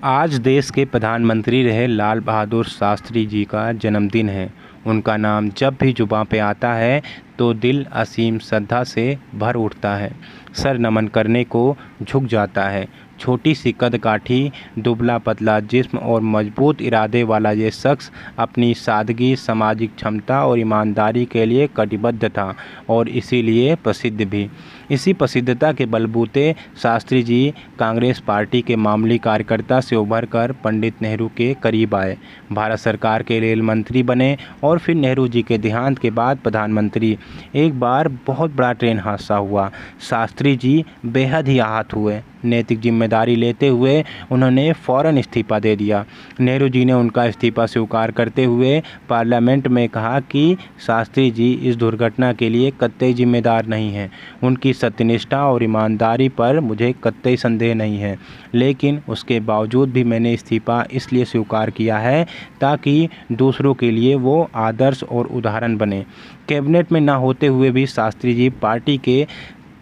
आज देश के प्रधानमंत्री रहे लाल बहादुर शास्त्री जी का जन्मदिन है। उनका नाम जब भी जुबां पे आता है तो दिल असीम श्रद्धा से भर उठता है, सर नमन करने को झुक जाता है। छोटी सी कद-काठी, दुबला-पतला जिस्म और मजबूत इरादे वाला ये शख्स अपनी सादगी, सामाजिक क्षमता और ईमानदारी के लिए कटिबद्ध था और इसीलिए प्रसिद्ध भी। इसी प्रसिद्धता के बलबूते शास्त्री जी कांग्रेस पार्टी के मामूली कार्यकर्ता से उभरकर पंडित नेहरू के करीब आए, भारत सरकार के रेल मंत्री बने और फिर नेहरू जी के देहांत के बाद प्रधानमंत्री। एक बार बहुत बड़ा ट्रेन हादसा हुआ। शास्त्री जी बेहद ही आहत हुए। नैतिक जिम्मेदारी लेते हुए उन्होंने फ़ौरन इस्तीफ़ा दे दिया। नेहरू जी ने उनका इस्तीफ़ा स्वीकार करते हुए पार्लियामेंट में कहा कि शास्त्री जी इस दुर्घटना के लिए कतई जिम्मेदार नहीं हैं। उनकी सत्यनिष्ठा और ईमानदारी पर मुझे कतई संदेह नहीं है, लेकिन उसके बावजूद भी मैंने इस्तीफ़ा इसलिए स्वीकार किया है ताकि दूसरों के लिए वो आदर्श और उदाहरण बने। कैबिनेट में न होते हुए भी शास्त्री जी पार्टी के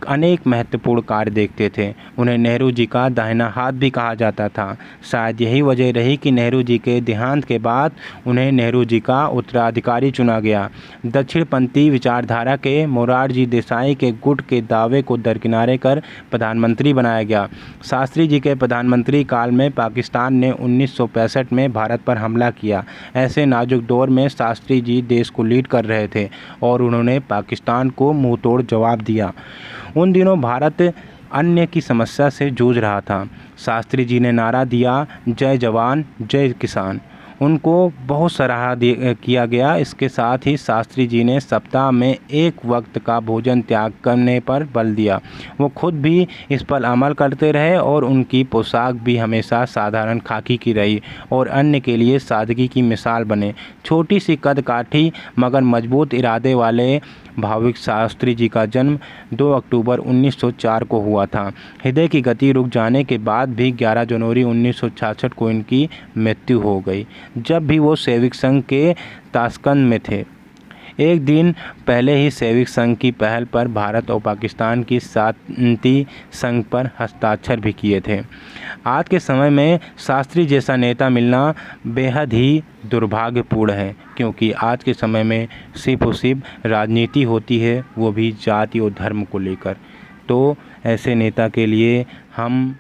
अनेक महत्वपूर्ण कार्य देखते थे। उन्हें नेहरू जी का दाहिना हाथ भी कहा जाता था। शायद यही वजह रही कि नेहरू जी के देहांत के बाद उन्हें नेहरू जी का उत्तराधिकारी चुना गया। दक्षिणपंथी विचारधारा के मोरारजी देसाई के गुट के दावे को दरकिनारे कर प्रधानमंत्री बनाया गया। शास्त्री जी के प्रधानमंत्री काल में पाकिस्तान ने 1965 में भारत पर हमला किया। ऐसे नाजुक दौर में शास्त्री जी देश को लीड कर रहे थे और उन्होंने पाकिस्तान को मुंहतोड़ जवाब दिया। उन दिनों भारत अन्न की समस्या से जूझ रहा था। शास्त्री जी ने नारा दिया, जय जवान जय किसान। उनको बहुत सराहा किया गया। इसके साथ ही शास्त्री जी ने सप्ताह में एक वक्त का भोजन त्याग करने पर बल दिया। वो खुद भी इस पर अमल करते रहे और उनकी पोशाक भी हमेशा साधारण खाकी की रही और अन्य के लिए सादगी की मिसाल बने। छोटी सी कद-काठी मगर मजबूत इरादे वाले भाविक शास्त्री जी का जन्म 2 अक्टूबर 1904 को हुआ था। हृदय की गति रुक जाने के बाद भी 11 जनवरी 1966 को इनकी मृत्यु हो गई, जब भी वो सैनिक संघ के ताशकंद में थे। एक दिन पहले ही सैनिक संघ की पहल पर भारत और पाकिस्तान की शांति संघ पर हस्ताक्षर भी किए थे। आज के समय में शास्त्री जैसा नेता मिलना बेहद ही दुर्भाग्यपूर्ण है, क्योंकि आज के समय में सिर्फ और सिर्फ राजनीति होती है, वो भी जाति और धर्म को लेकर। तो ऐसे नेता के लिए हम